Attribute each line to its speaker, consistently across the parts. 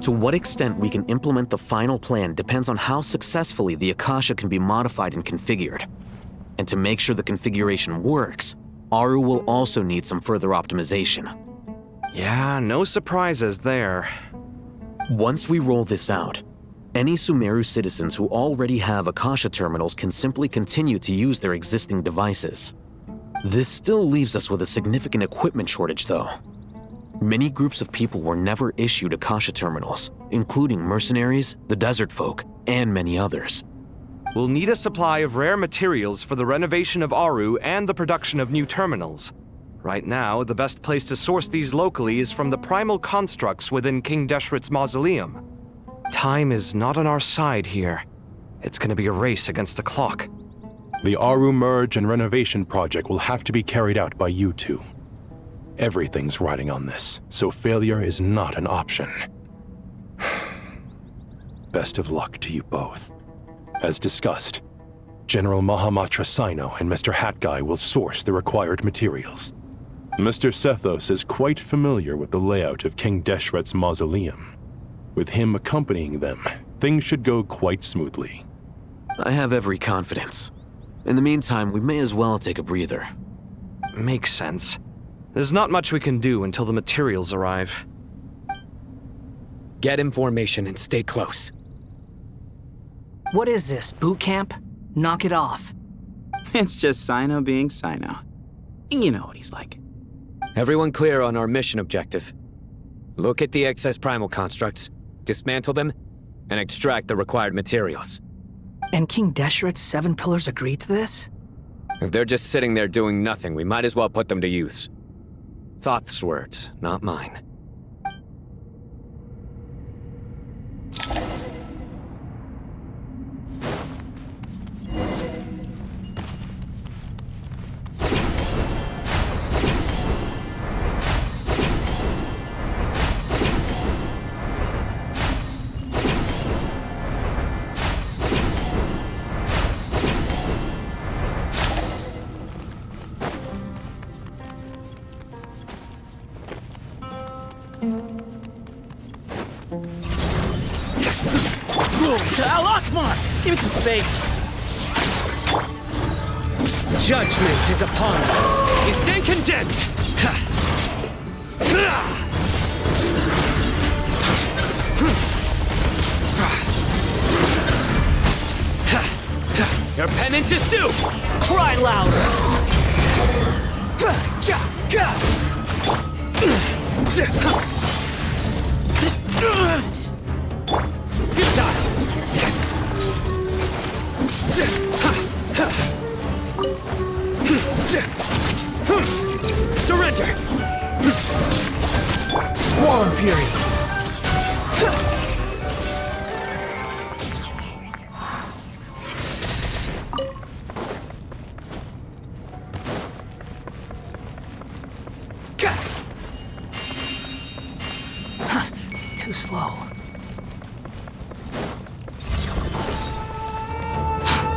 Speaker 1: To what extent we can implement the final plan depends on how successfully the Akasha can be modified and configured. And to make sure the configuration works, Aru will also need some further optimization.
Speaker 2: Yeah, no surprises there.
Speaker 1: Once we roll this out, any Sumeru citizens who already have Akasha terminals can simply continue to use their existing devices. This still leaves us with a significant equipment shortage, though. Many groups of people were never issued Akasha terminals, including mercenaries, the desert folk, and many others.
Speaker 2: We'll need a supply of rare materials for the renovation of Aru and the production of new terminals. Right now, the best place to source these locally is from the primal constructs within King Deshret's mausoleum. Time is not on our side here. It's gonna be a race against the clock.
Speaker 3: The Aru merge and renovation project will have to be carried out by you two. Everything's riding on this, so failure is not an option. Best of luck to you both. As discussed, General Mahamatra Sino and Mr. Hat Guy will source the required materials. Mr. Sethos is quite familiar with the layout of King Deshret's mausoleum. With him accompanying them, things should go quite smoothly.
Speaker 1: I have every confidence. In the meantime, we may as well take a breather.
Speaker 2: Makes sense. There's not much we can do until the materials arrive.
Speaker 4: Get in formation and stay close.
Speaker 5: What is this, boot camp? Knock it off.
Speaker 6: It's just Sino being Sino. You know what he's like.
Speaker 4: Everyone clear on our mission objective. Look at the excess primal constructs, dismantle them, and extract the required materials.
Speaker 5: And King Deshret's 7 pillars agreed to this?
Speaker 4: If they're just sitting there doing nothing, we might as well put them to use. Thoth's words, not mine.
Speaker 5: Give me some space.
Speaker 4: Judgment is upon you. You stand condemned! Your penance is due!
Speaker 5: Cry louder!
Speaker 4: Futile! Surrender!
Speaker 5: Squall and fury! Too slow.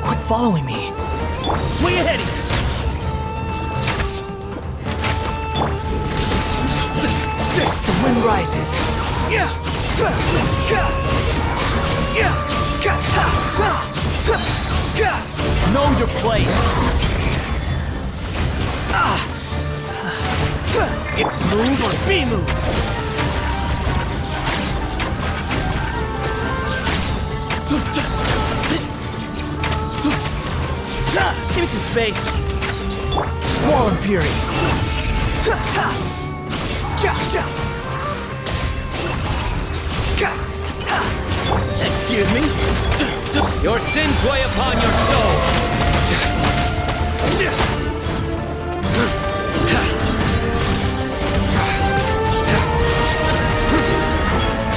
Speaker 5: Quit following me. Way ahead of you. The wind rises. Know your place. Move or be moved. Give me some space. Squall and fury. Excuse me?
Speaker 4: Your sins weigh upon your soul!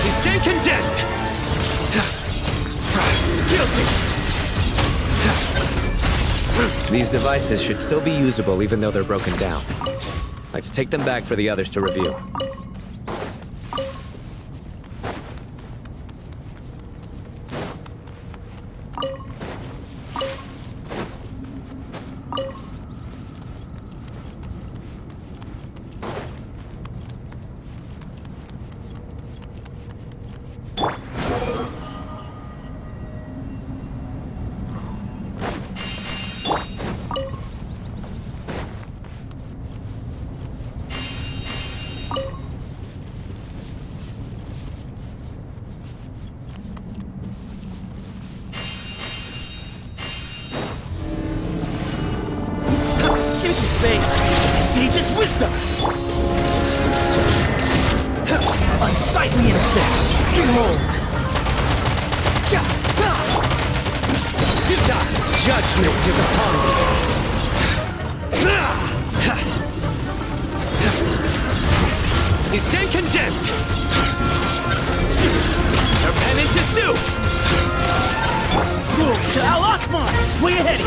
Speaker 4: You stand condemned! Guilty! These devices should still be usable even though they're broken down. Let's take them back for the others to review.
Speaker 5: Behold!
Speaker 4: Judgment is upon me. You stand condemned. Your penance is due.
Speaker 5: Move to Al Akbar! Way ahead!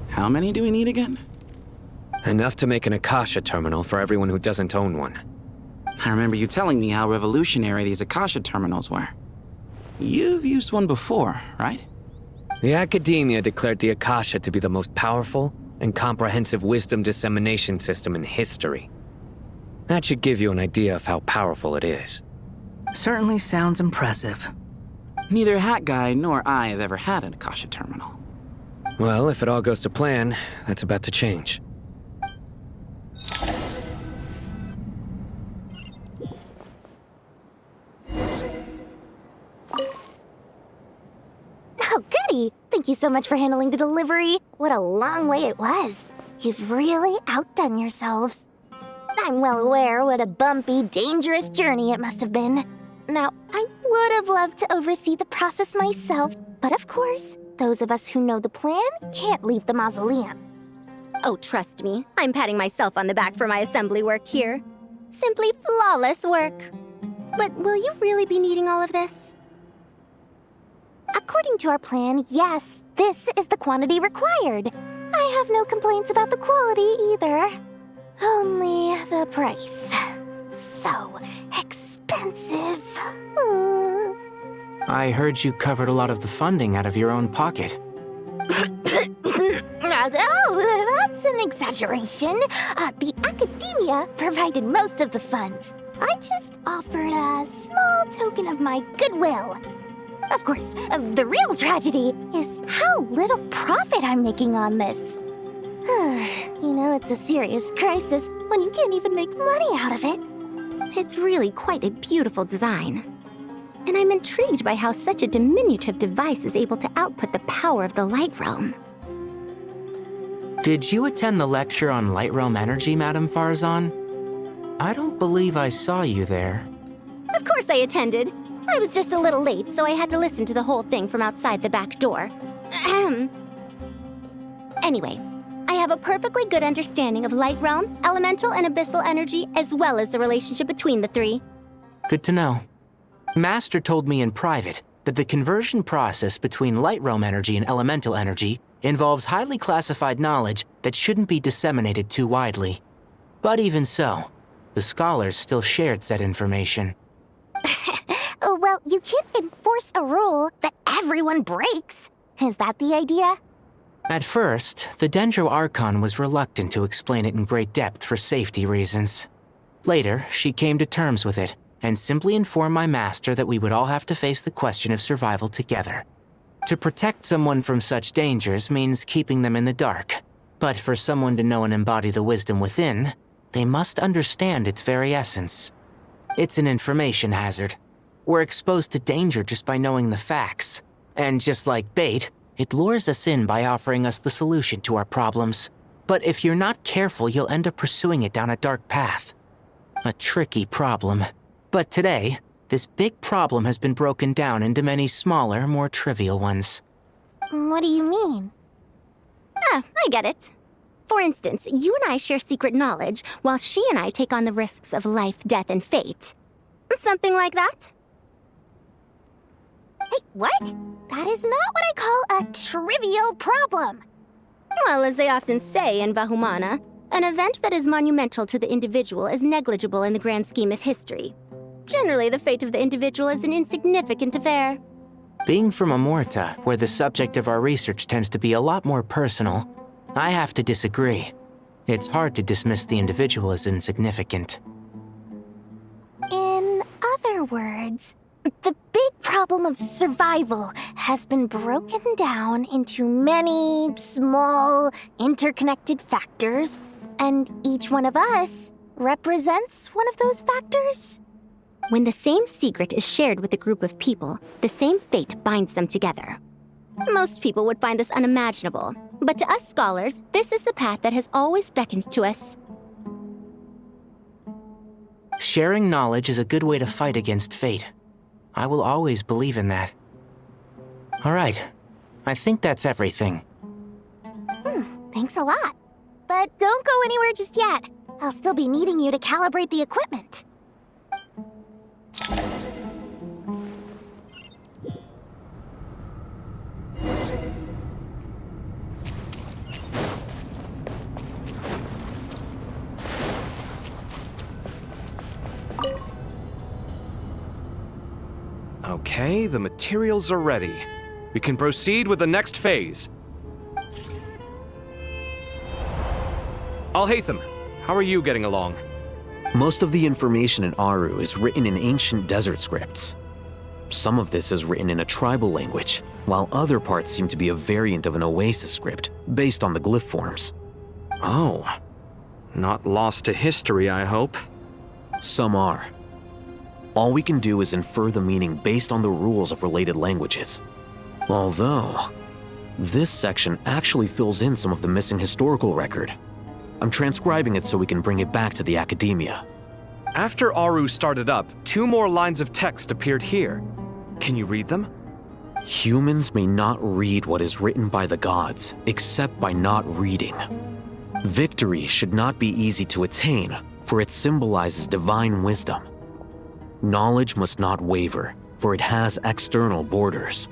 Speaker 6: How many do we need again?
Speaker 4: Enough to make an Akasha terminal for everyone who doesn't own one.
Speaker 6: I remember you telling me how revolutionary these Akasha terminals were. You've used one before, right?
Speaker 4: The Academia declared the Akasha to be the most powerful and comprehensive wisdom dissemination system in history. That should give you an idea of how powerful it is.
Speaker 5: Certainly sounds impressive.
Speaker 6: Neither Hat Guy nor I have ever had an Akasha terminal.
Speaker 4: Well, if it all goes to plan, that's about to change.
Speaker 7: Oh, goody! Thank you so much for handling the delivery. What a long way it was. You've really outdone yourselves. I'm well aware what a bumpy, dangerous journey it must have been. Now, I would have loved to oversee the process myself, but of course, those of us who know the plan can't leave the mausoleum.
Speaker 8: Oh, trust me, I'm patting myself on the back for my assembly work here. Simply flawless work. But will you really be needing all of this?
Speaker 7: According to our plan, yes, this is the quantity required. I have no complaints about the quality either. Only the price. So expensive.
Speaker 5: I heard you covered a lot of the funding out of your own pocket.
Speaker 7: Oh, that's an exaggeration. The Academia provided most of the funds. I just offered a small token of my goodwill. Of course, the real tragedy is how little profit I'm making on this. You know, it's a serious crisis when you can't even make money out of it.
Speaker 8: It's really quite a beautiful design. And I'm intrigued by how such a diminutive device is able to output the power of the Light Realm.
Speaker 5: Did you attend the lecture on Light Realm energy, Madame Farzan? I don't believe I saw you there.
Speaker 8: Of course I attended. I was just a little late, so I had to listen to the whole thing from outside the back door. Ahem. Anyway, I have a perfectly good understanding of Light Realm, elemental and abyssal energy, as well as the relationship between the three.
Speaker 5: Good to know. Master told me in private that the conversion process between Light Realm energy and elemental energy involves highly classified knowledge that shouldn't be disseminated too widely. But even so, the scholars still shared said information.
Speaker 7: Well, you can't enforce a rule that everyone breaks. Is that the idea?
Speaker 5: At first, the Dendro Archon was reluctant to explain it in great depth for safety reasons. Later, she came to terms with it and simply informed my master that we would all have to face the question of survival together. To protect someone from such dangers means keeping them in the dark. But for someone to know and embody the wisdom within, they must understand its very essence. It's an information hazard. We're exposed to danger just by knowing the facts. And just like bait, it lures us in by offering us the solution to our problems. But if you're not careful, you'll end up pursuing it down a dark path. A tricky problem. But today, this big problem has been broken down into many smaller, more trivial ones.
Speaker 7: What do you mean?
Speaker 8: Ah, I get it. For instance, you and I share secret knowledge, while she and I take on the risks of life, death, and fate. Something like that?
Speaker 7: Hey, what? That is not what I call a trivial problem.
Speaker 8: Well, as they often say in Vahumana, an event that is monumental to the individual is negligible in the grand scheme of history. Generally, the fate of the individual is an insignificant affair.
Speaker 5: Being from Amorta, where the subject of our research tends to be a lot more personal, I have to disagree. It's hard to dismiss the individual as insignificant.
Speaker 7: In other words, the big problem of survival has been broken down into many small, interconnected factors, and each one of us represents one of those factors.
Speaker 8: When the same secret is shared with a group of people, the same fate binds them together. Most people would find this unimaginable, But to us scholars, this is the path that has always beckoned to us.
Speaker 5: Sharing knowledge is a good way to fight against fate. I will always believe in that. All right. I think that's everything.
Speaker 7: Thanks a lot. But don't go anywhere just yet. I'll still be needing you to calibrate the equipment.
Speaker 2: Okay, the materials are ready. We can proceed with the next phase. Alhaitham, how are you getting along?
Speaker 1: Most of the information in Aru is written in ancient desert scripts. Some of this is written in a tribal language, while other parts seem to be a variant of an Oasis script, based on the glyph forms.
Speaker 2: Oh. Not lost to history, I hope.
Speaker 1: Some are. All we can do is infer the meaning based on the rules of related languages. Although, this section actually fills in some of the missing historical record. I'm transcribing it so we can bring it back to the academia.
Speaker 2: After Aru started up, 2 more lines of text appeared here. Can you read them?
Speaker 1: Humans may not read what is written by the gods, except by not reading. Victory should not be easy to attain, for it symbolizes divine wisdom. Knowledge must not waver, for it has external borders.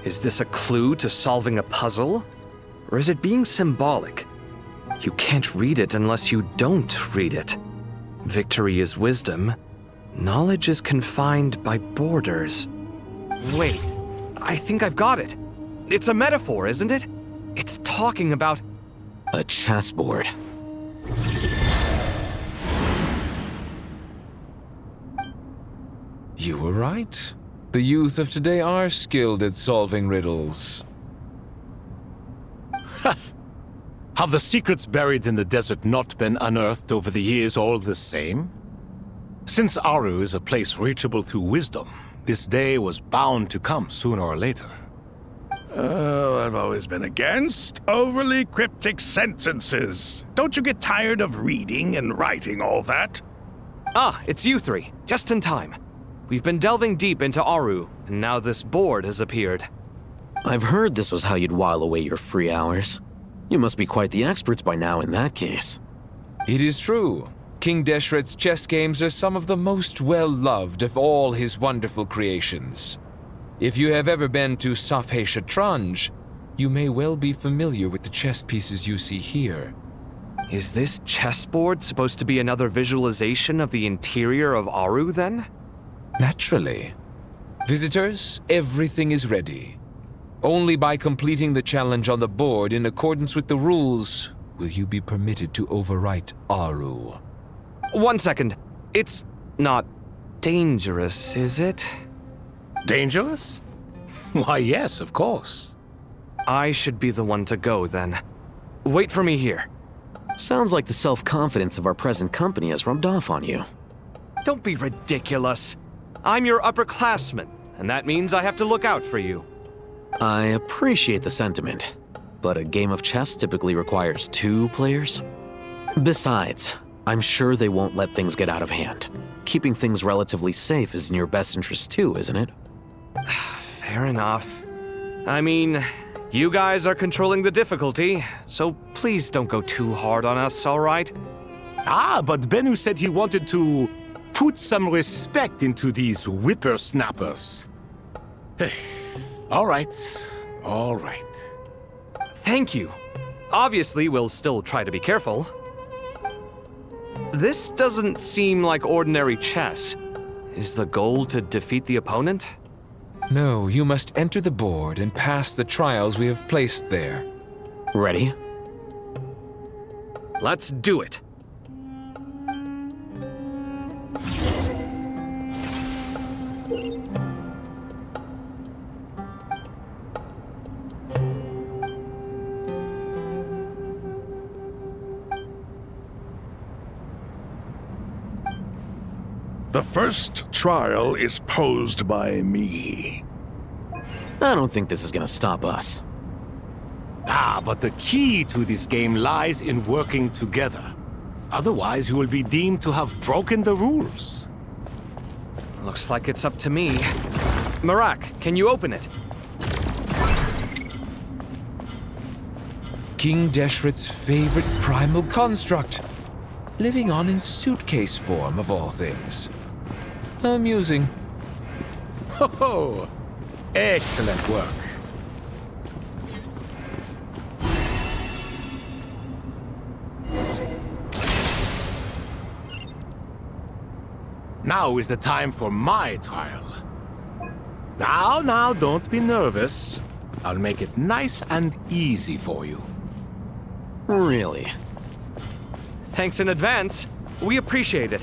Speaker 2: Is this a clue to solving a puzzle? Or is it being symbolic? You can't read it unless you don't read it. Victory is wisdom. Knowledge is confined by borders. Wait, I think I've got it. It's a metaphor, isn't it? It's talking about...
Speaker 1: A chessboard.
Speaker 9: You were right. The youth of today are skilled at solving riddles.
Speaker 10: Have the secrets buried in the desert not been unearthed over the years all the same? Since Aru is a place reachable through wisdom, this day was bound to come sooner or later.
Speaker 11: I've always been against overly cryptic sentences. Don't you get tired of reading and writing all that?
Speaker 2: Ah, it's you 3, just in time. We've been delving deep into Aru, and now this board has appeared.
Speaker 1: I've heard this was how you'd while away your free hours. You must be quite the experts by now in that case.
Speaker 9: It is true. King Deshret's chess games are some of the most well-loved of all his wonderful creations. If you have ever been to Safhe Shatranj, you may well be familiar with the chess pieces you see here.
Speaker 2: Is this chessboard supposed to be another visualization of the interior of Aru, then?
Speaker 9: Naturally. Visitors, everything is ready. Only by completing the challenge on the board in accordance with the rules will you be permitted to overwrite Aru.
Speaker 2: 1 second. It's not dangerous, is it?
Speaker 10: Dangerous? Why, yes, of course.
Speaker 2: I should be the one to go, then. Wait for me here.
Speaker 1: Sounds like the self-confidence of our present company has rubbed off on you.
Speaker 2: Don't be ridiculous. I'm your upperclassman, and that means I have to look out for you.
Speaker 1: I appreciate the sentiment, but a game of chess typically requires 2 players. Besides, I'm sure they won't let things get out of hand. Keeping things relatively safe is in your best interest too, isn't it?
Speaker 2: Fair enough. I mean, you guys are controlling the difficulty, so please don't go too hard on us, all right?
Speaker 10: Ah, but Bennu said he wanted to put some respect into these whippersnappers. All right, all right.
Speaker 2: Thank you. Obviously, we'll still try to be careful. This doesn't seem like ordinary chess. Is the goal to defeat the opponent?
Speaker 9: No, you must enter the board and pass the trials we have placed there.
Speaker 1: Ready?
Speaker 2: Let's do it.
Speaker 11: The first trial is posed by me.
Speaker 1: I don't think this is gonna stop us.
Speaker 10: But the key to this game lies in working together. Otherwise, you will be deemed to have broken the rules.
Speaker 2: Looks like it's up to me. Marak, can you open it?
Speaker 9: King Deshret's favorite primal construct. Living on in suitcase form, of all things. Amusing.
Speaker 10: Ho ho! Excellent work. Now is the time for my trial. Now, don't be nervous. I'll make it nice and easy for you.
Speaker 1: Really?
Speaker 2: Thanks in advance. We appreciate it.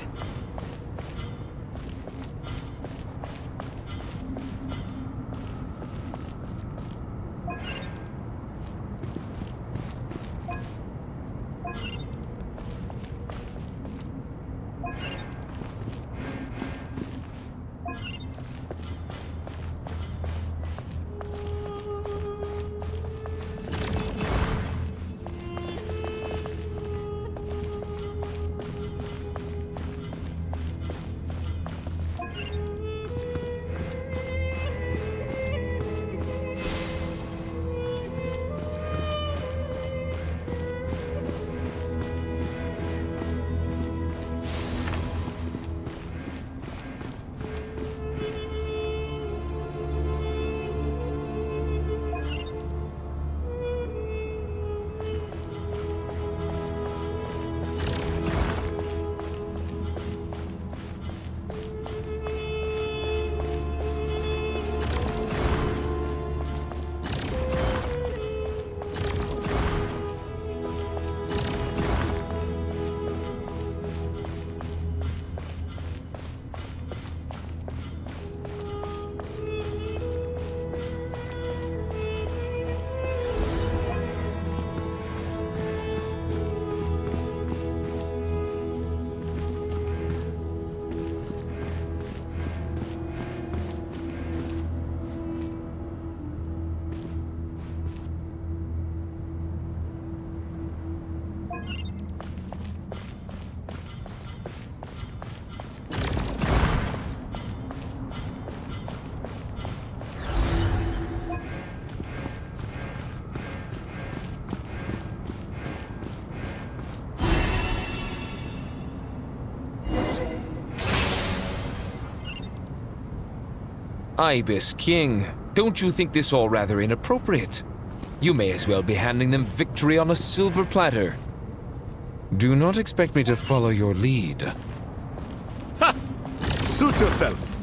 Speaker 9: Ibis King, don't you think this all rather inappropriate? You may as well be handing them victory on a silver platter. Do not expect me to follow your lead.
Speaker 10: Ha! Suit yourself.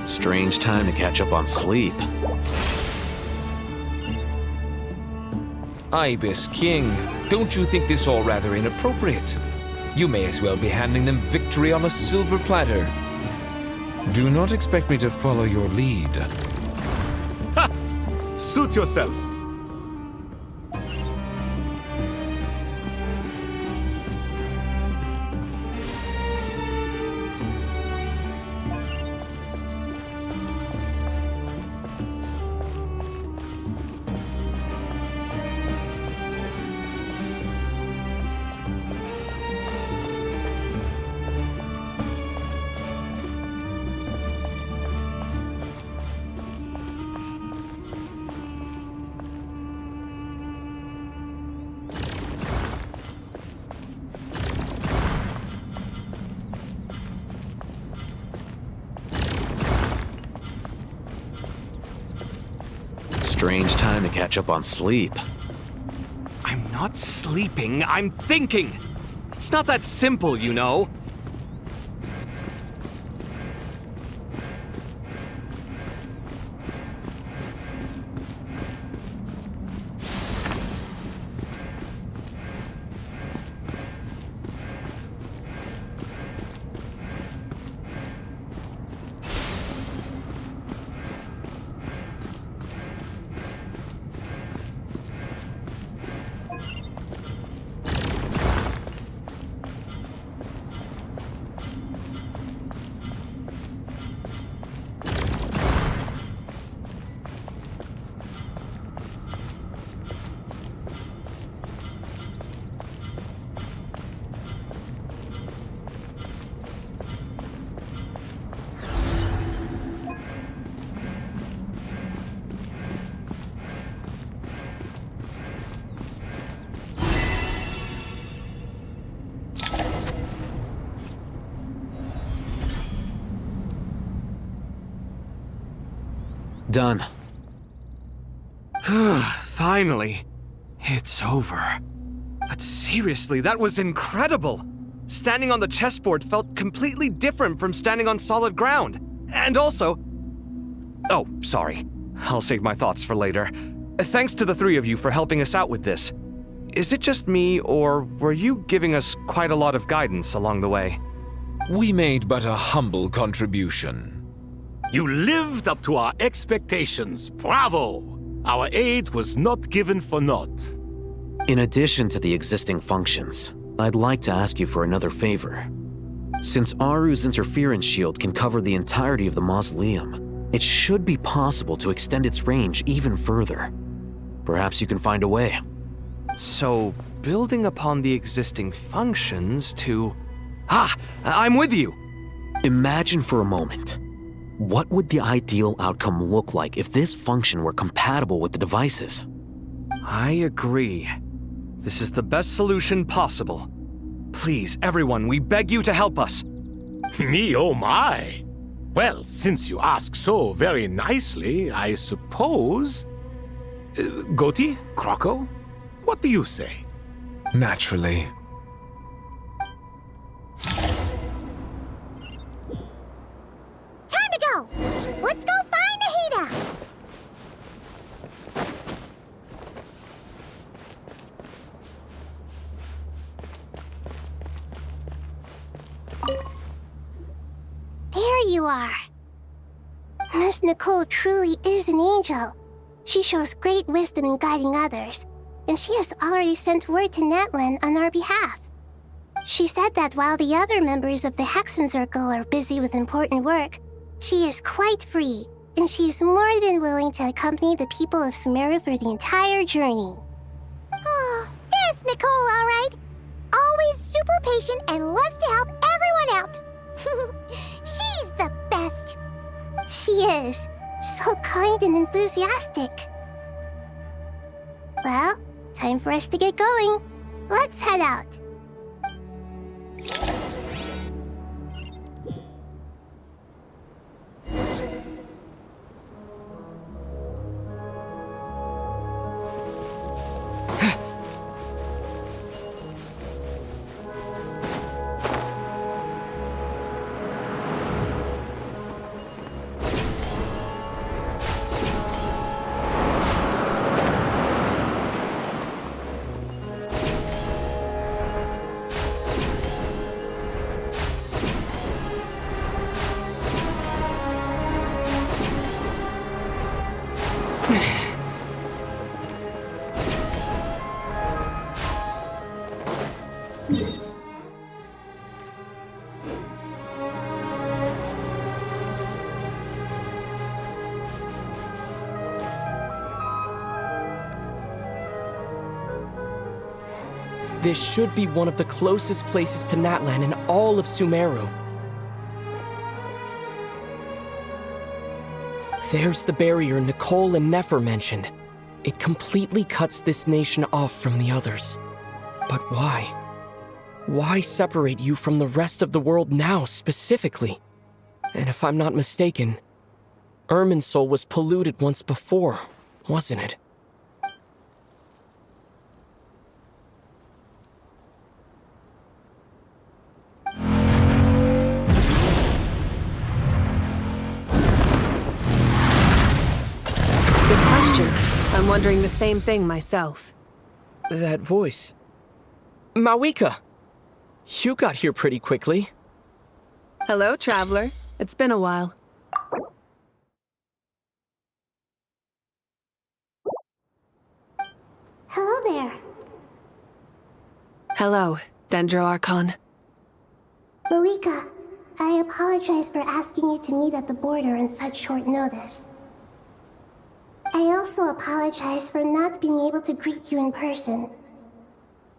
Speaker 1: Strange time to catch up on sleep.
Speaker 9: Ibis King, don't you think this all rather inappropriate? You may as well be handing them victory on a silver platter. Do not expect me to follow your lead.
Speaker 10: Ha! Suit yourself.
Speaker 1: Strange time to catch up on sleep.
Speaker 2: I'm not sleeping, I'm thinking! It's not that simple, you know.
Speaker 1: Done.
Speaker 2: Finally. It's over. But seriously, that was incredible! Standing on the chessboard felt completely different from standing on solid ground. And also... Oh, sorry. I'll save my thoughts for later. Thanks to the three of you for helping us out with this. Is it just me, or were you giving us quite a lot of guidance along the way?
Speaker 9: We made but a humble contribution.
Speaker 10: You lived up to our expectations. Bravo! Our aid was not given for naught.
Speaker 1: In addition to the existing functions, I'd like to ask you for another favor. Since Aru's interference shield can cover the entirety of the mausoleum, it should be possible to extend its range even further. Perhaps you can find a way.
Speaker 2: So, building upon the existing functions to... I'm with you!
Speaker 1: Imagine for a moment. What would the ideal outcome look like if this function were compatible with the devices?
Speaker 2: I agree. This is the best solution possible. Please, everyone, we beg you to help us.
Speaker 10: Me, oh my! Well, since you ask so very nicely, I suppose... Goti? Kroko? What do you say?
Speaker 9: Naturally.
Speaker 7: Time to go! Let's go find Nahida! There you are. Miss Nicole truly is an angel. She shows great wisdom in guiding others, and she has already sent word to Natlan on our behalf. She said that while the other members of the Hexen Circle are busy with important work, she is quite free, and she is more than willing to accompany the people of Sumeru for the entire journey. Oh, yes, Nicole, all right. Always super patient and loves to help everyone out. She's the best. She is. So kind and enthusiastic. Well, time for us to get going. Let's head out.
Speaker 12: This should be one of the closest places to Natlan in all of Sumeru. There's the barrier Nicole and Nefer mentioned. It completely cuts this nation off from the others. But why? Why separate you from the rest of the world now, specifically? And if I'm not mistaken, Irminsul was polluted once before, wasn't it?
Speaker 13: Good question. I'm wondering the same thing myself.
Speaker 12: That voice. Mawika! You got here pretty quickly.
Speaker 13: Hello, traveler. It's been a while.
Speaker 7: Hello there.
Speaker 13: Hello, Dendro Archon.
Speaker 7: Malika, I apologize for asking you to meet at the border on such short notice. I also apologize for not being able to greet you in person.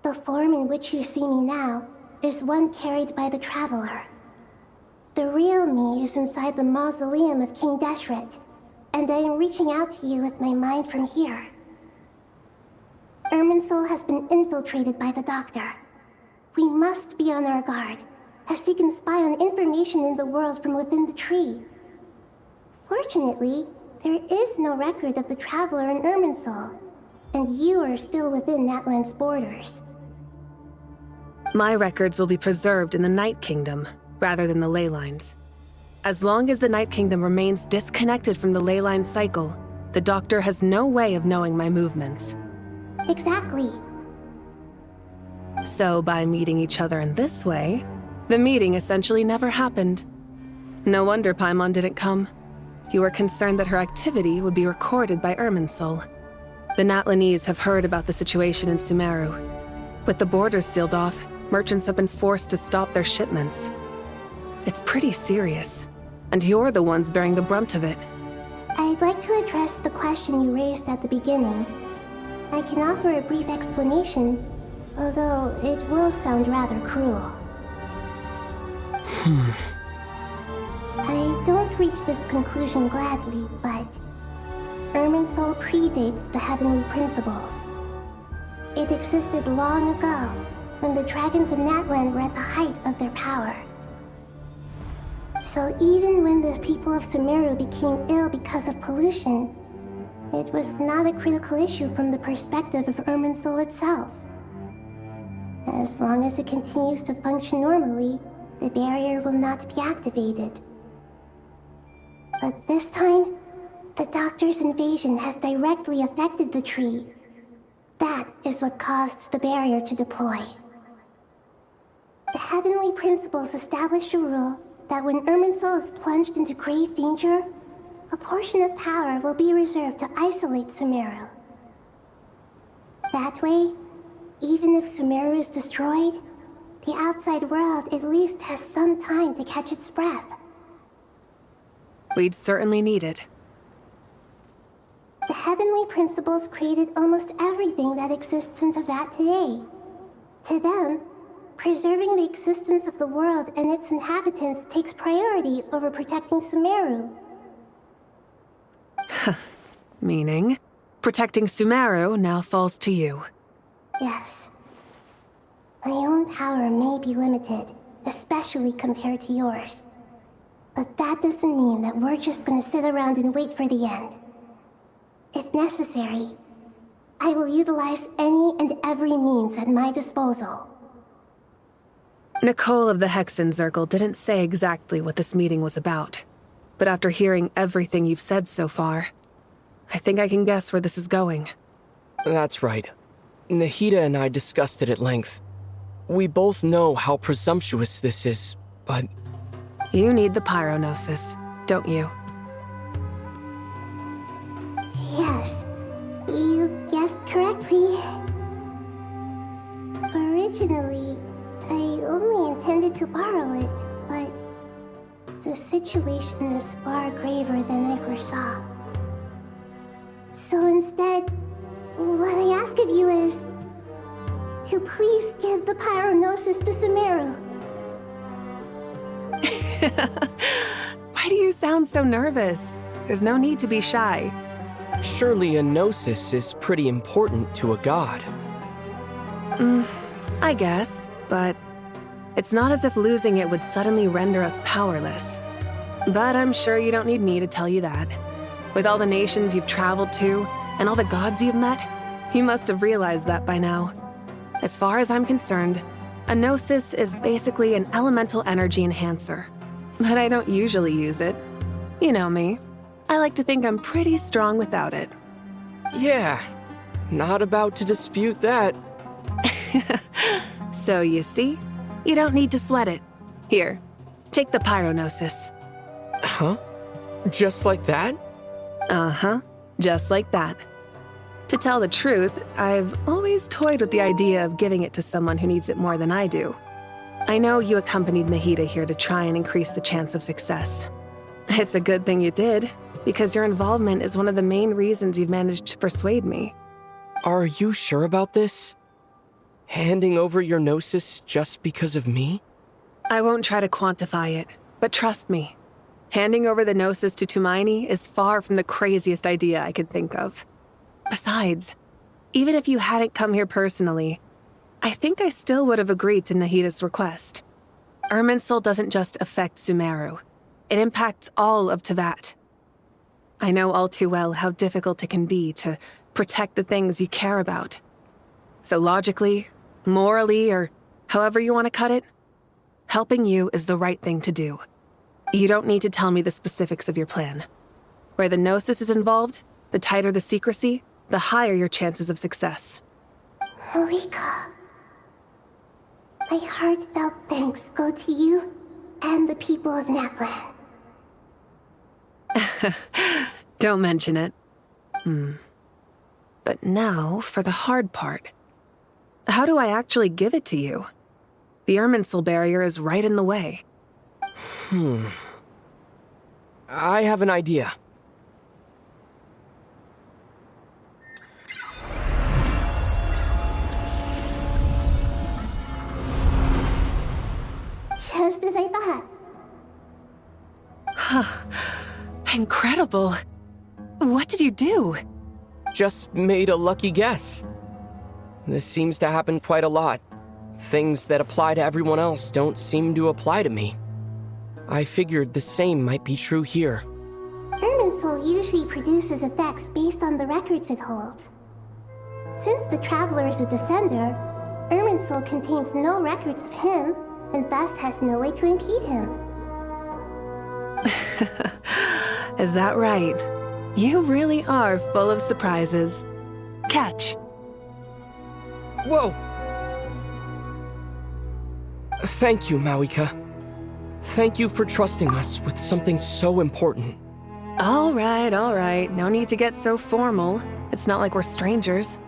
Speaker 7: The form in which you see me now is one carried by the Traveler. The real me is inside the mausoleum of King Deshret, and I am reaching out to you with my mind from here. Irminsul has been infiltrated by the Doctor. We must be on our guard, as he can spy on information in the world from within the tree. Fortunately, there is no record of the Traveler in Irminsul, and you are still within Natlan's borders.
Speaker 13: My records will be preserved in the Night Kingdom, rather than the ley lines. As long as the Night Kingdom remains disconnected from the ley line cycle, the Doctor has no way of knowing my movements.
Speaker 7: Exactly.
Speaker 13: So by meeting each other in this way, the meeting essentially never happened. No wonder Paimon didn't come. You were concerned that her activity would be recorded by Irminsul. The Natlanese have heard about the situation in Sumeru. With the borders sealed off, merchants have been forced to stop their shipments. It's pretty serious, and you're the ones bearing the brunt of it.
Speaker 7: I'd like to address the question you raised at the beginning. I can offer a brief explanation, although it will sound rather cruel. I don't reach this conclusion gladly, but Irminsul predates the Heavenly Principles. It existed long ago, when the dragons of Natlan were at the height of their power. So even when the people of Sumeru became ill because of pollution, it was not a critical issue from the perspective of Irminsul itself. As long as it continues to function normally, the barrier will not be activated. But this time, the Doctor's invasion has directly affected the tree. That is what caused the barrier to deploy. The Heavenly Principles established a rule that when Irminsul is plunged into grave danger, a portion of power will be reserved to isolate Sumeru. That way, even if Sumeru is destroyed, the outside world at least has some time to catch its breath.
Speaker 13: We'd certainly need it.
Speaker 7: The Heavenly Principles created almost everything that exists in Teyvat today. To them, preserving the existence of the world and its inhabitants takes priority over protecting Sumeru.
Speaker 13: Meaning, protecting Sumeru now falls to you.
Speaker 7: Yes. My own power may be limited, especially compared to yours. But that doesn't mean that we're just gonna sit around and wait for the end. If necessary, I will utilize any and every means at my disposal.
Speaker 13: Nicole of the Hexen Circle didn't say exactly what this meeting was about. But after hearing everything you've said so far, I think I can guess where this is going.
Speaker 12: That's right. Nahida and I discussed it at length. We both know how presumptuous this is, but...
Speaker 13: You need the pyronosis, don't you?
Speaker 7: Yes, you guessed correctly. Originally, I only intended to borrow it, but the situation is far graver than I foresaw. So instead, what I ask of you is to please give the pyronosis to Sumeru.
Speaker 13: Why do you sound so nervous? There's no need to be shy.
Speaker 12: Surely a gnosis is pretty important to a god.
Speaker 13: I guess, but it's not as if losing it would suddenly render us powerless. But I'm sure you don't need me to tell you that. With all the nations you've traveled to, and all the gods you've met, you must have realized that by now. As far as I'm concerned, a gnosis is basically an elemental energy enhancer. But I don't usually use it. You know me. I like to think I'm pretty strong without it.
Speaker 12: Yeah, not about to dispute that.
Speaker 13: So you see, you don't need to sweat it. Here, take the pyronosis.
Speaker 12: Huh? Just like that?
Speaker 13: Uh-huh, just like that. To tell the truth, I've always toyed with the idea of giving it to someone who needs it more than I do. I know you accompanied Nahida here to try and increase the chance of success. It's a good thing you did, because your involvement is one of the main reasons you've managed to persuade me.
Speaker 12: Are you sure about this? Handing over your gnosis just because of me?
Speaker 13: I won't try to quantify it, but trust me. Handing over the gnosis to Tumaini is far from the craziest idea I could think of. Besides, even if you hadn't come here personally, I think I still would have agreed to Nahida's request. Irminsul doesn't just affect Sumeru. It impacts all of Teyvat. I know all too well how difficult it can be to protect the things you care about. So logically, morally, or however you want to cut it, helping you is the right thing to do. You don't need to tell me the specifics of your plan. Where the gnosis is involved, the tighter the secrecy, the higher your chances of success.
Speaker 7: Marika, my heartfelt thanks go to you and the people of Natlan.
Speaker 13: Don't mention it. But now for the hard part. How do I actually give it to you? The Irminsul barrier is right in the way.
Speaker 12: I have an idea.
Speaker 7: Just as I thought.
Speaker 13: Incredible. What did you do?
Speaker 12: Just made a lucky guess. This seems to happen quite a lot. Things that apply to everyone else don't seem to apply to me. I figured the same might be true here.
Speaker 7: Irminsul usually produces effects based on the records it holds. Since the Traveler is a descender, Irminsul contains no records of him, and thus has no way to impede him.
Speaker 13: Is that right? You really are full of surprises. Catch.
Speaker 12: Whoa! Thank you, Mawika. Thank you for trusting us with something so important.
Speaker 13: All right. No need to get so formal. It's not like we're strangers.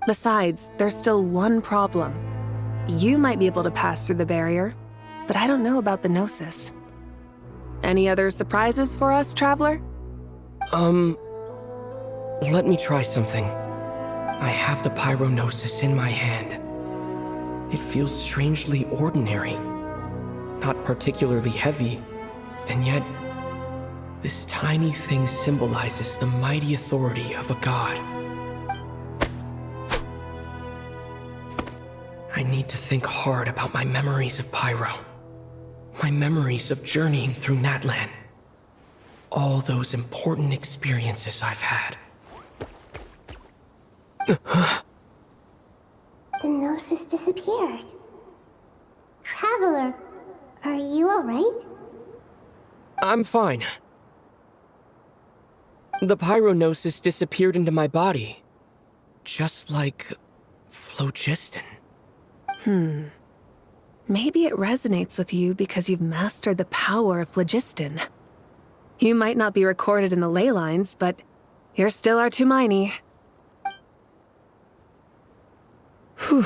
Speaker 13: Besides, there's still one problem. You might be able to pass through the barrier, but I don't know about the Gnosis. Any other surprises for us, Traveler?
Speaker 12: Let me try something. I have the Pyronosis in my hand. It feels strangely ordinary. Not particularly heavy, and yet this tiny thing symbolizes the mighty authority of a god. I need to think hard about my memories of Pyro. My memories of journeying through Natlan. All those important experiences I've had.
Speaker 7: The Gnosis disappeared. Traveler, are you alright?
Speaker 12: I'm fine. The Pyronosis disappeared into my body. Just like phlogiston.
Speaker 13: Maybe it resonates with you because you've mastered the power of phlogiston. You might not be recorded in the ley lines, but you're still our Tumaini.
Speaker 12: Whew.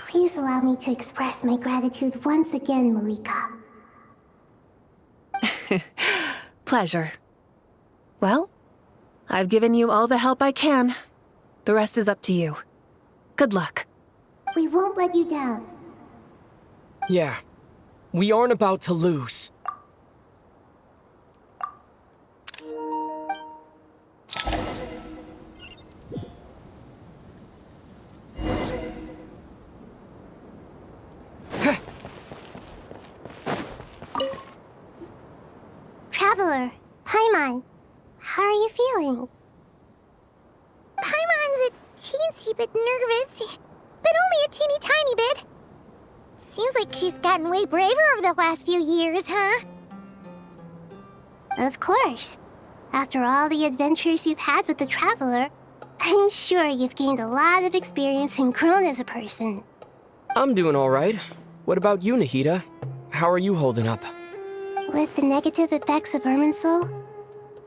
Speaker 7: Please allow me to express my gratitude once again, Marika.
Speaker 13: Pleasure. Well, I've given you all the help I can. The rest is up to you. Good luck.
Speaker 7: We won't let you down.
Speaker 12: Yeah. We aren't about to lose.
Speaker 7: nothing. Paimon's a teensy bit nervous, but only a teeny tiny bit. Seems like she's gotten way braver over the last few years, huh? Of course. After all the adventures you've had with the Traveler, I'm sure you've gained a lot of experience and grown as a person.
Speaker 12: I'm doing all right. What about you, Nahida? How are you holding up?
Speaker 7: With the negative effects of Irminsul,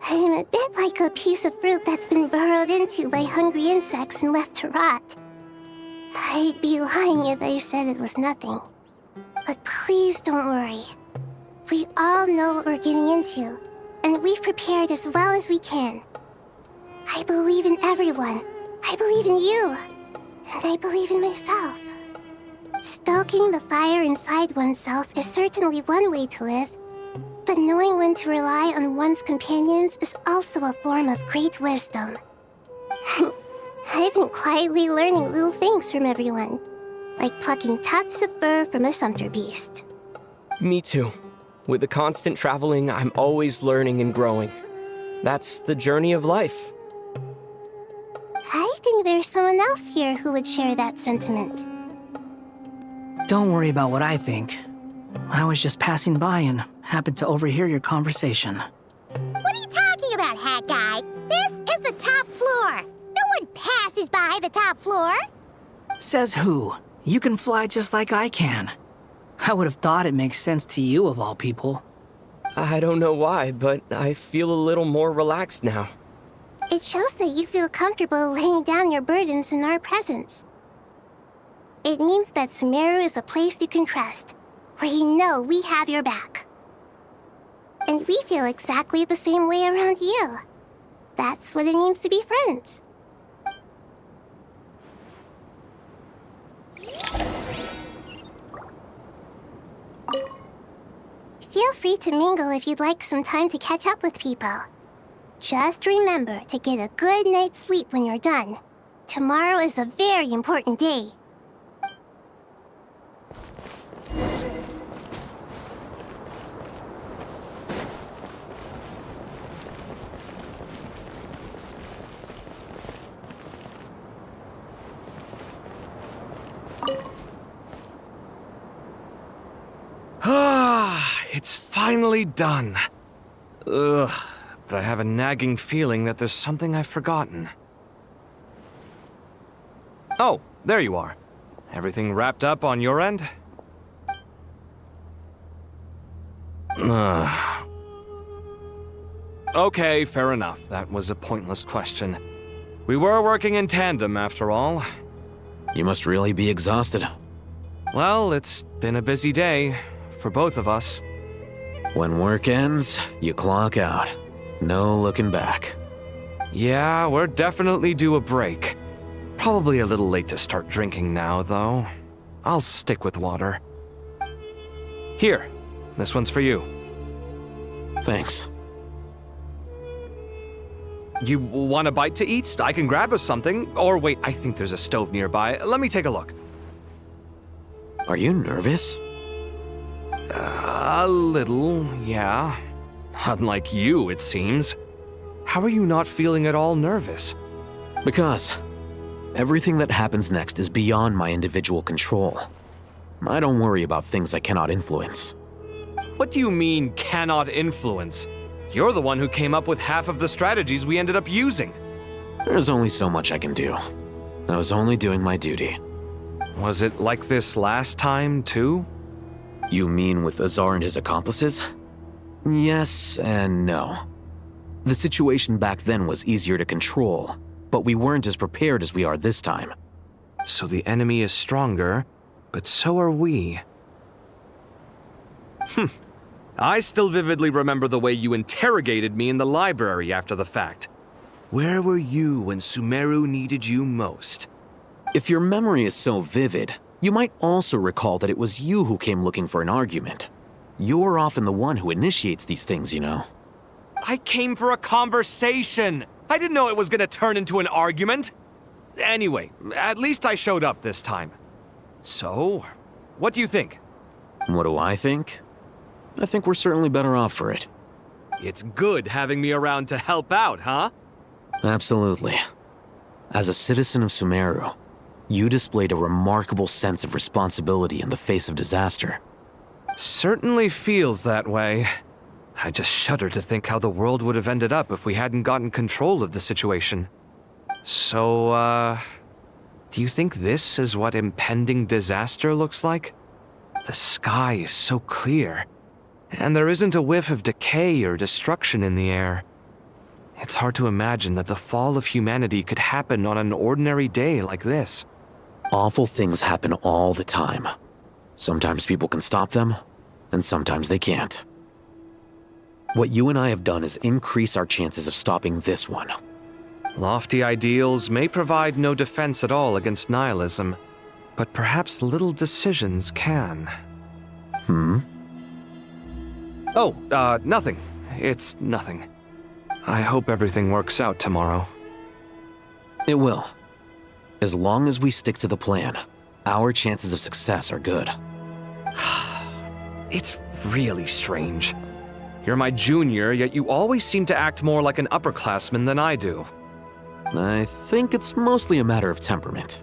Speaker 7: I'm a bit like a piece of fruit that's been burrowed into by hungry insects and left to rot. I'd be lying if I said it was nothing. But please don't worry. We all know what we're getting into, and we've prepared as well as we can. I believe in everyone. I believe in you. And I believe in myself. Stoking the fire inside oneself is certainly one way to live, but knowing when to rely on one's companions is also a form of great wisdom. I've been quietly learning little things from everyone, like plucking tufts of fur from a sumpter beast.
Speaker 12: Me too. With the constant traveling, I'm always learning and growing. That's the journey of life.
Speaker 7: I think there's someone else here who would share that sentiment.
Speaker 14: Don't worry about what I think. I was just passing by and happened to overhear your conversation.
Speaker 7: What are you talking about, Hat Guy? This is the top floor. No one passes by the top floor.
Speaker 14: Says who? You can fly just like I can. I would have thought it makes sense to you of all people.
Speaker 12: I don't know why, but I feel a little more relaxed now.
Speaker 7: It shows that you feel comfortable laying down your burdens in our presence. It means that Sumeru is a place you can trust, where you know we have your back. And we feel exactly the same way around you. That's what it means to be friends. Feel free to mingle if you'd like some time to catch up with people. Just remember to get a good night's sleep when you're done. Tomorrow is a very important day.
Speaker 2: It's finally done. Ugh, but I have a nagging feeling that there's something I've forgotten. Oh, there you are. Everything wrapped up on your end? Okay, fair enough. That was a pointless question. We were working in tandem, after all.
Speaker 1: You must really be exhausted.
Speaker 2: Well, it's been a busy day for both of us.
Speaker 1: When work ends, you clock out. No looking back.
Speaker 2: Yeah, we're definitely due a break. Probably a little late to start drinking now, though. I'll stick with water. Here, this one's for you.
Speaker 1: Thanks.
Speaker 2: You want a bite to eat? I can grab us something. Or wait, I think there's a stove nearby. Let me take a look.
Speaker 1: Are you nervous?
Speaker 2: A little, yeah. Unlike you, it seems. How are you not feeling at all nervous?
Speaker 1: Because everything that happens next is beyond my individual control. I don't worry about things I cannot influence.
Speaker 2: What do you mean, cannot influence? You're the one who came up with half of the strategies we ended up using.
Speaker 1: There's only so much I can do. I was only doing my duty.
Speaker 2: Was it like this last time, too?
Speaker 1: You mean with Azar and his accomplices? Yes and no. The situation back then was easier to control, but we weren't as prepared as we are this time.
Speaker 2: So the enemy is stronger, but so are we. I still vividly remember the way you interrogated me in the library after the fact. Where were you when Sumeru needed you most?
Speaker 1: If your memory is so vivid, you might also recall that it was you who came looking for an argument. You're often the one who initiates these things, you know.
Speaker 2: I came for a conversation! I didn't know it was gonna turn into an argument! Anyway, at least I showed up this time. So, what do you think?
Speaker 1: What do I think? I think we're certainly better off for it.
Speaker 2: It's good having me around to help out, huh?
Speaker 1: Absolutely. As a citizen of Sumeru, you displayed a remarkable sense of responsibility in the face of disaster.
Speaker 2: Certainly feels that way. I just shudder to think how the world would have ended up if we hadn't gotten control of the situation. So, do you think this is what impending disaster looks like? The sky is so clear, and there isn't a whiff of decay or destruction in the air. It's hard to imagine that the fall of humanity could happen on an ordinary day like this.
Speaker 1: Awful things happen all the time. Sometimes people can stop them, and sometimes they can't. What you and I have done is increase our chances of stopping this one.
Speaker 2: Lofty ideals may provide no defense at all against nihilism, but perhaps little decisions can. Oh, nothing. It's nothing. I hope everything works out tomorrow.
Speaker 1: It will. As long as we stick to the plan, our chances of success are good.
Speaker 2: It's really strange. You're my junior, yet you always seem to act more like an upperclassman than I do.
Speaker 1: I think it's mostly a matter of temperament.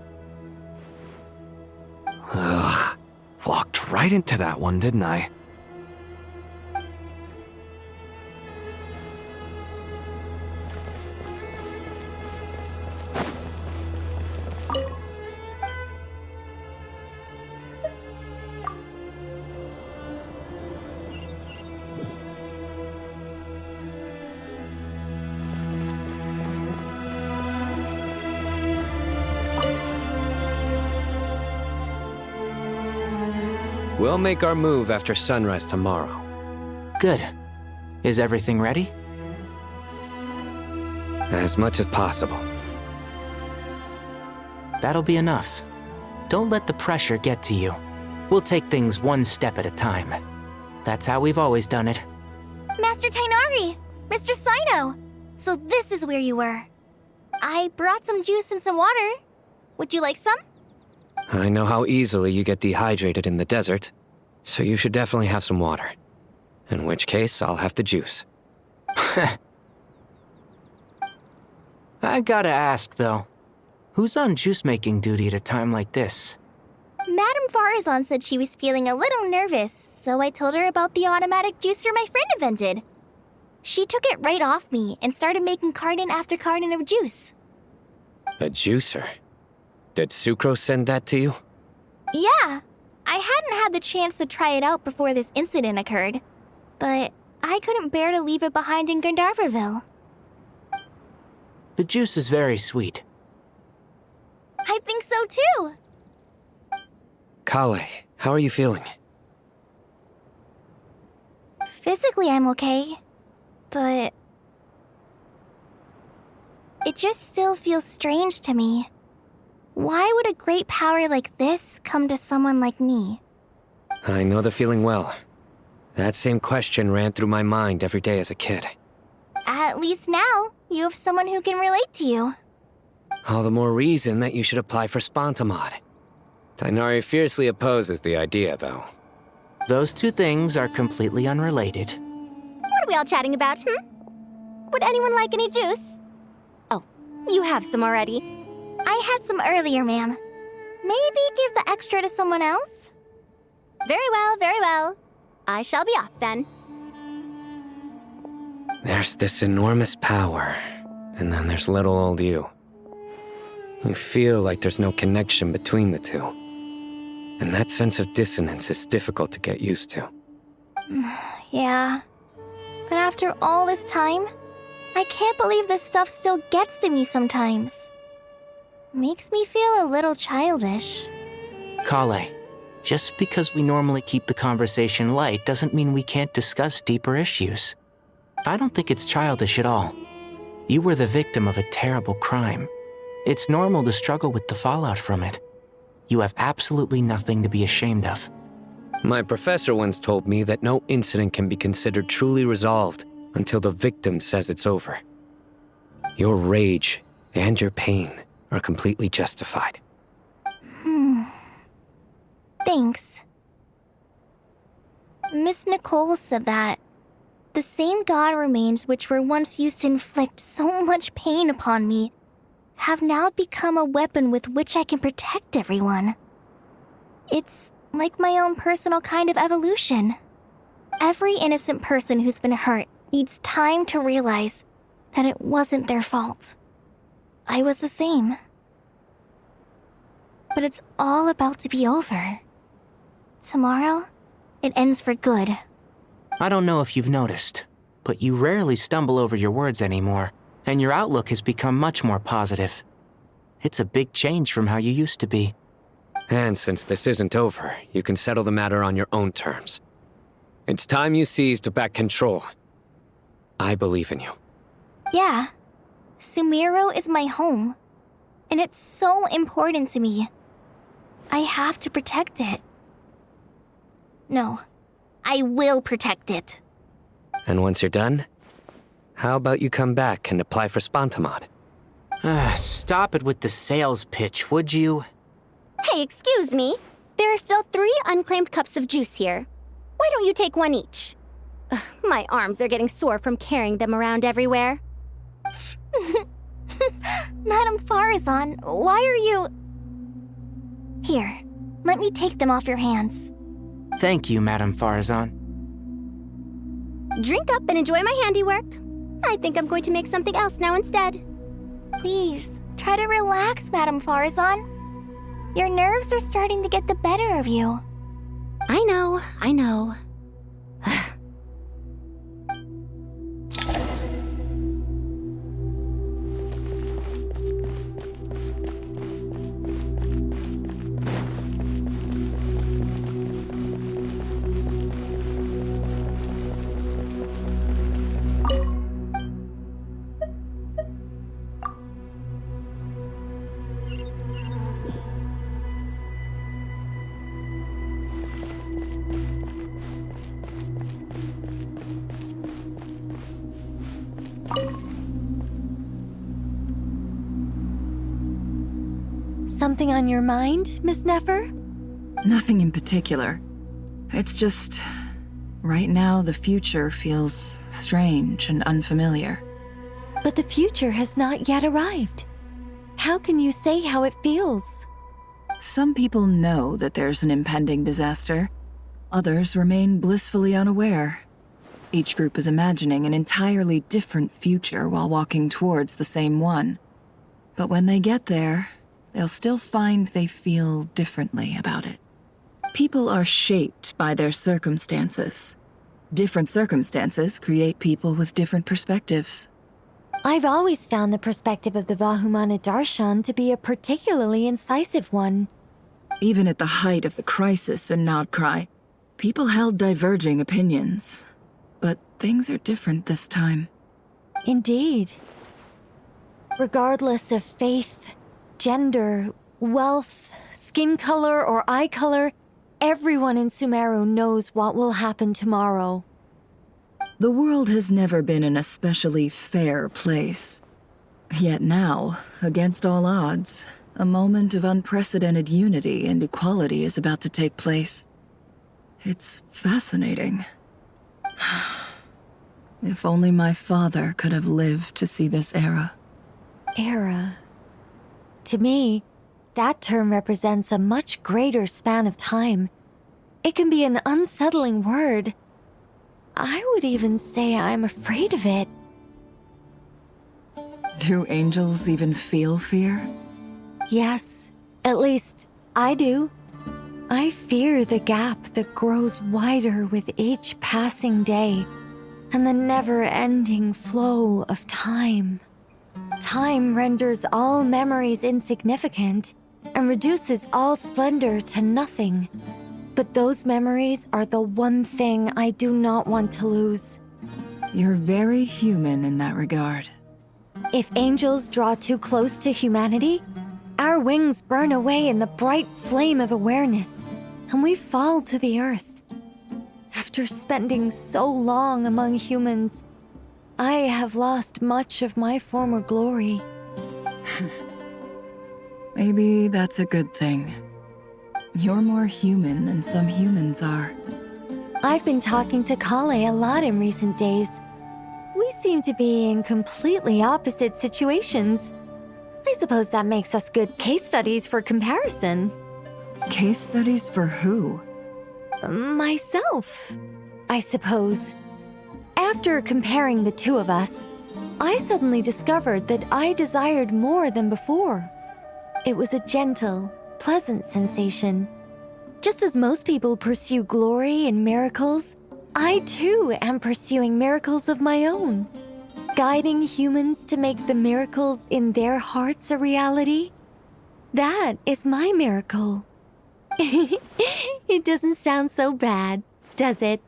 Speaker 2: Ugh. Walked right into that one, didn't I?
Speaker 4: We'll make our move after sunrise tomorrow.
Speaker 5: Good. Is everything ready?
Speaker 4: As much as possible.
Speaker 5: That'll be enough. Don't let the pressure get to you. We'll take things one step at a time. That's how we've always done it.
Speaker 7: Master Tainari! Mr. Sino! So this is where you were. I brought some juice and some water. Would you like some?
Speaker 4: I know how easily you get dehydrated in the desert, so you should definitely have some water. In which case, I'll have the juice.
Speaker 5: I gotta ask, though. Who's on juice-making duty at a time like this?
Speaker 7: Madame Farazan said she was feeling a little nervous, so I told her about the automatic juicer my friend invented. She took it right off me and started making carton after carton of juice.
Speaker 4: A juicer? Did Sucrose send that to you?
Speaker 7: Yeah. I hadn't had the chance to try it out before this incident occurred, but I couldn't bear to leave it behind in Gandharvaville.
Speaker 5: The juice is very sweet.
Speaker 7: I think so too.
Speaker 4: Kale, how are you feeling?
Speaker 7: Physically, I'm okay, but it just still feels strange to me. Why would a great power like this come to someone like me?
Speaker 4: I know the feeling well. That same question ran through my mind every day as a kid.
Speaker 7: At least now, you have someone who can relate to you.
Speaker 4: All the more reason that you should apply for Spontamod. Tainari fiercely opposes the idea, though.
Speaker 5: Those two things are completely unrelated.
Speaker 8: What are we all chatting about, Would anyone like any juice? Oh, you have some already.
Speaker 7: I had some earlier, ma'am. Maybe give the extra to someone else?
Speaker 8: Very well, very well. I shall be off then.
Speaker 4: There's this enormous power, and then there's little old you. You feel like there's no connection between the two. And that sense of dissonance is difficult to get used to.
Speaker 7: Yeah. But after all this time, I can't believe this stuff still gets to me sometimes. Makes me feel a little childish.
Speaker 5: Kale, just because we normally keep the conversation light doesn't mean we can't discuss deeper issues. I don't think it's childish at all. You were the victim of a terrible crime. It's normal to struggle with the fallout from it. You have absolutely nothing to be ashamed of.
Speaker 4: My professor once told me that no incident can be considered truly resolved until the victim says it's over. Your rage and your pain are completely justified.
Speaker 7: Thanks. Miss Nicole said that. The same god remains which were once used to inflict so much pain upon me have now become a weapon with which I can protect everyone. It's like my own personal kind of evolution. Every innocent person who's been hurt needs time to realize that it wasn't their fault. I was the same. But it's all about to be over. Tomorrow, it ends for good.
Speaker 5: I don't know if you've noticed, but you rarely stumble over your words anymore, and your outlook has become much more positive. It's a big change from how you used to be.
Speaker 4: And since this isn't over, you can settle the matter on your own terms. It's time you seized back control. I believe in you.
Speaker 7: Yeah. Sumeru is my home. And it's so important to me. I have to protect it. No. I will protect it.
Speaker 4: And once you're done, how about you come back and apply for Spantamod?
Speaker 5: Stop it with the sales pitch, would you?
Speaker 8: Hey, excuse me. There are still 3 unclaimed cups of juice here. Why don't you take one each? Ugh, my arms are getting sore from carrying them around everywhere.
Speaker 7: Madame Farazan, why are you... Here, let me take them off your hands.
Speaker 5: Thank you, Madame Farazan.
Speaker 8: Drink up and enjoy my handiwork. I think I'm going to make something else now instead.
Speaker 7: Please, try to relax, Madame Farazan. Your nerves are starting to get the better of you.
Speaker 8: I know.
Speaker 15: Something on your mind, Miss Nefer?
Speaker 16: Nothing in particular. It's just... right now, the future feels strange and unfamiliar.
Speaker 15: But the future has not yet arrived. How can you say how it feels?
Speaker 16: Some people know that there's an impending disaster. Others remain blissfully unaware. Each group is imagining an entirely different future while walking towards the same one. But when they get there, they'll still find they feel differently about it. People are shaped by their circumstances. Different circumstances create people with different perspectives.
Speaker 15: I've always found the perspective of the Vahumana Darshan to be a particularly incisive one.
Speaker 16: Even at the height of the crisis in Nodcry, people held diverging opinions. But things are different this time.
Speaker 15: Indeed. Regardless of faith, gender, wealth, skin color, or eye color, everyone in Sumeru knows what will happen tomorrow.
Speaker 16: The world has never been an especially fair place. Yet now, against all odds, a moment of unprecedented unity and equality is about to take place. It's fascinating. If only my father could have lived to see this era.
Speaker 15: Era. To me, that term represents a much greater span of time. It can be an unsettling word. I would even say I'm afraid of it.
Speaker 16: Do angels even feel fear?
Speaker 15: Yes, at least I do. I fear the gap that grows wider with each passing day, and the never-ending flow of time. Time renders all memories insignificant and reduces all splendor to nothing. But those memories are the one thing I do not want to lose.
Speaker 16: You're very human in that regard.
Speaker 15: If angels draw too close to humanity, our wings burn away in the bright flame of awareness, and we fall to the earth. After spending so long among humans, I have lost much of my former glory.
Speaker 16: Maybe that's a good thing. You're more human than some humans are.
Speaker 15: I've been talking to Kale a lot in recent days. We seem to be in completely opposite situations. I suppose that makes us good case studies for comparison.
Speaker 16: Case studies for who?
Speaker 15: Myself, I suppose. After comparing the two of us, I suddenly discovered that I desired more than before. It was a gentle, pleasant sensation. Just as most people pursue glory and miracles, I too am pursuing miracles of my own. Guiding humans to make the miracles in their hearts a reality. That is my miracle. It doesn't sound so bad, does it?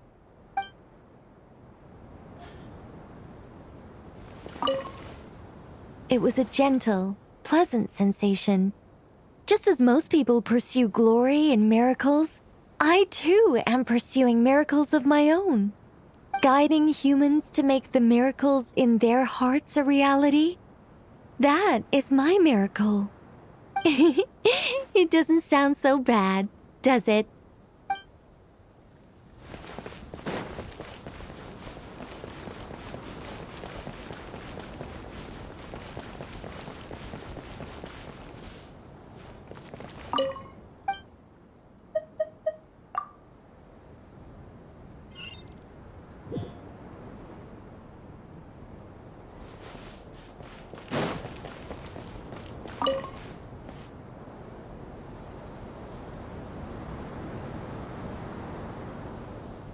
Speaker 15: It was a gentle, pleasant sensation. Just as most people pursue glory and miracles, I too am pursuing miracles of my own. Guiding humans to make the miracles in their hearts a reality. That is my miracle. It doesn't sound so bad, does it?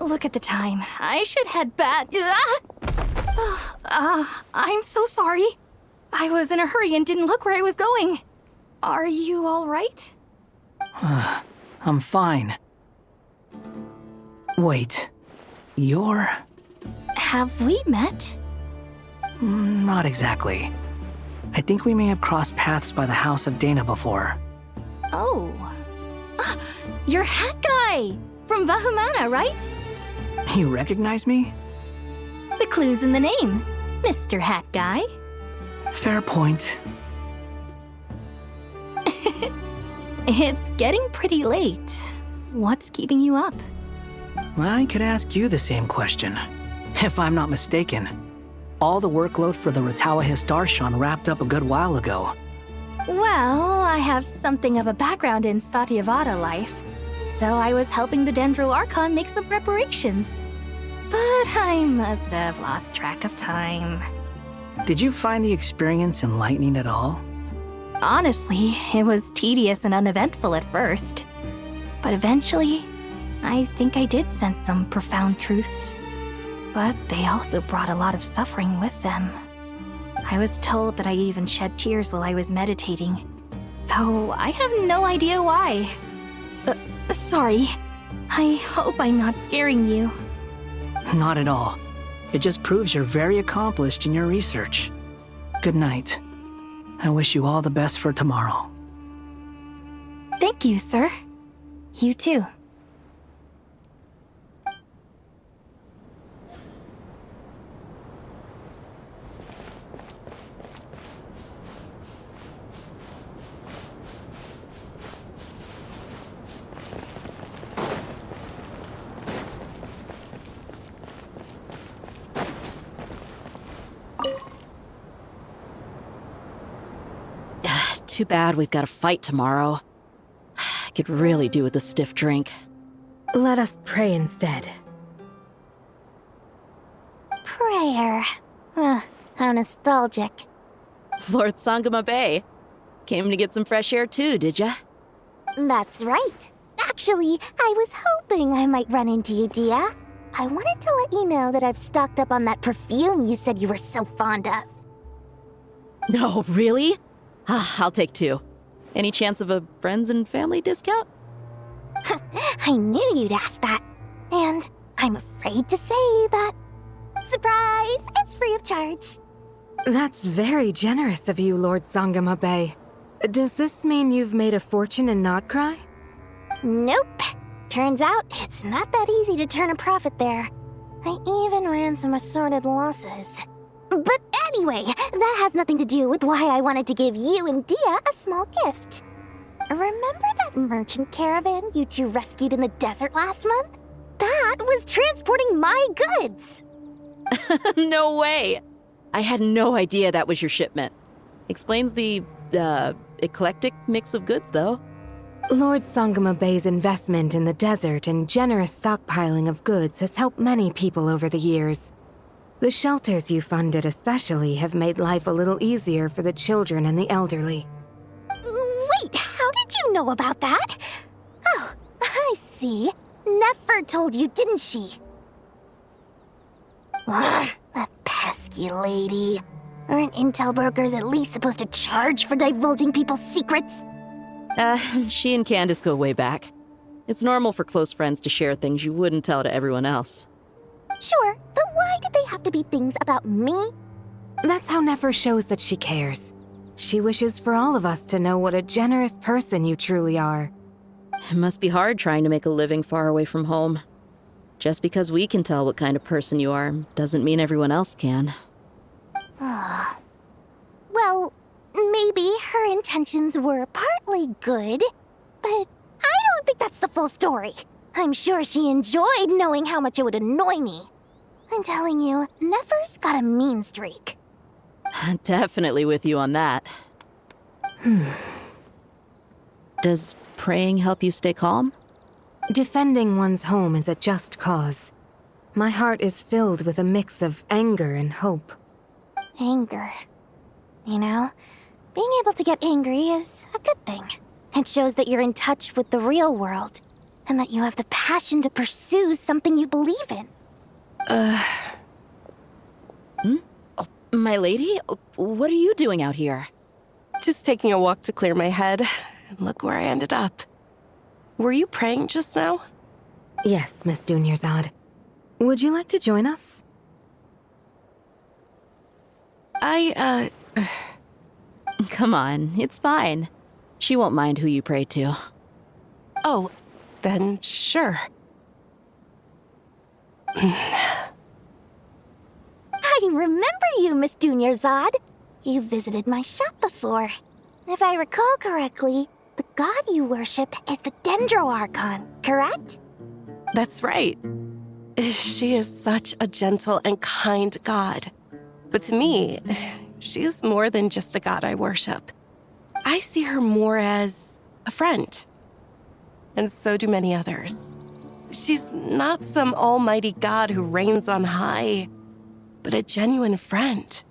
Speaker 17: Look at the time. I should head back. I'm so sorry. I was in a hurry and didn't look where I was going. Are you all right?
Speaker 14: I'm fine. Wait, you're...
Speaker 17: Have we met?
Speaker 14: Not exactly. I think we may have crossed paths by the house of Dana before.
Speaker 17: Oh. You're Hat Guy! From Vahumana, right?
Speaker 14: You recognize me?
Speaker 17: The clue's in the name, Mr. Hat Guy.
Speaker 14: Fair point.
Speaker 17: It's getting pretty late. What's keeping you up?
Speaker 14: I could ask you the same question. If I'm not mistaken, all the workload for the Ratawa Darshan wrapped up a good while ago.
Speaker 17: Well, I have something of a background in Satyavada life, so I was helping the Dendro Archon make some preparations. But I must have lost track of time.
Speaker 14: Did you find the experience enlightening at all?
Speaker 17: Honestly, it was tedious and uneventful at first. But eventually, I think I did sense some profound truths. But they also brought a lot of suffering with them. I was told that I even shed tears while I was meditating, though I have no idea why. Sorry. I hope I'm not scaring you.
Speaker 14: Not at all. It just proves you're very accomplished in your research. Good night. I wish you all the best for tomorrow.
Speaker 17: Thank you, sir. You too.
Speaker 18: Too bad we've got a fight tomorrow. I could really do with a stiff drink.
Speaker 15: Let us pray instead.
Speaker 7: Prayer. How nostalgic.
Speaker 18: Lord Sangama Bay. Came to get some fresh air too, did ya?
Speaker 7: That's right. Actually, I was hoping I might run into you, Dia. I wanted to let you know that I've stocked up on that perfume you said you were so fond of.
Speaker 18: No, really? I'll take 2. Any chance of a friends and family discount?
Speaker 7: I knew you'd ask that. And I'm afraid to say that... Surprise! It's free of charge.
Speaker 15: That's very generous of you, Lord Sangama Bay. Does this mean you've made a fortune and not cry?
Speaker 7: Nope. Turns out it's not that easy to turn a profit there. I even ran some assorted losses. But anyway, that has nothing to do with why I wanted to give you and Dia a small gift. Remember that merchant caravan you two rescued in the desert last month? That was transporting my goods!
Speaker 18: No way! I had no idea that was your shipment. Explains the, eclectic mix of goods, though.
Speaker 15: Lord Sangama Bay's investment in the desert and generous stockpiling of goods has helped many people over the years. The shelters you funded especially have made life a little easier for the children and the elderly.
Speaker 7: Wait, how did you know about that? Oh, I see. Nefer told you, didn't she? Ugh, that pesky lady. Aren't intel brokers at least supposed to charge for divulging people's secrets?
Speaker 18: She and Candace go way back. It's normal for close friends to share things you wouldn't tell to everyone else.
Speaker 7: Sure, but why did they have to be things about me?
Speaker 15: That's how Nefer shows that she cares. She wishes for all of us to know what a generous person you truly are.
Speaker 18: It must be hard trying to make a living far away from home. Just because we can tell what kind of person you are doesn't mean everyone else can.
Speaker 7: Well, maybe her intentions were partly good, but I don't think that's the full story. I'm sure she enjoyed knowing how much it would annoy me. I'm telling you, Nefer's got a mean streak.
Speaker 18: Definitely with you on that. Does praying help you stay calm?
Speaker 15: Defending one's home is a just cause. My heart is filled with a mix of anger and hope.
Speaker 7: Anger. You know, being able to get angry is a good thing. It shows that you're in touch with the real world, and that you have the passion to pursue something you believe in.
Speaker 18: Oh, my lady? What are you doing out here?
Speaker 19: Just taking a walk to clear my head, and look where I ended up. Were you praying just now?
Speaker 15: Yes, Miss Dunyarzad. Would you like to join us?
Speaker 18: Come on, it's fine. She won't mind who you pray to.
Speaker 19: Oh, then sure.
Speaker 7: I remember you, Miss Dunyarzad. You visited my shop before. If I recall correctly, the god you worship is the Dendro Archon, correct?
Speaker 19: That's right. She is such a gentle and kind god. But to me, she is more than just a god I worship. I see her more as a friend. And so do many others. She's not some almighty god who reigns on high, but a genuine friend.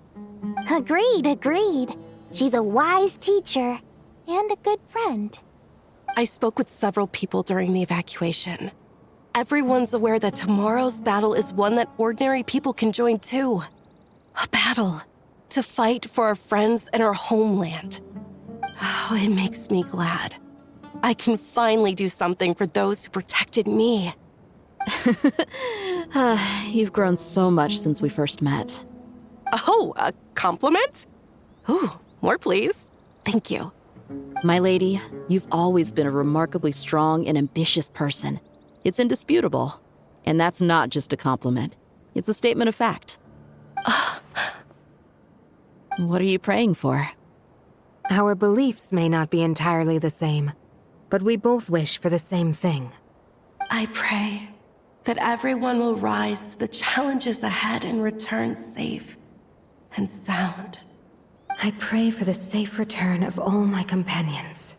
Speaker 7: Agreed. She's a wise teacher and a good friend.
Speaker 19: I spoke with several people during the evacuation. Everyone's aware that tomorrow's battle is one that ordinary people can join too. A battle to fight for our friends and our homeland. Oh, it makes me glad. I can finally do something for those who protected me.
Speaker 18: You've grown so much since we first met.
Speaker 19: Oh, a compliment? Ooh, more please. Thank you.
Speaker 18: My lady, you've always been a remarkably strong and ambitious person. It's indisputable. And that's not just a compliment. It's a statement of fact. What are you praying for?
Speaker 15: Our beliefs may not be entirely the same, but we both wish for the same thing.
Speaker 19: I pray that everyone will rise to the challenges ahead and return safe and sound.
Speaker 15: I pray for the safe return of all my companions.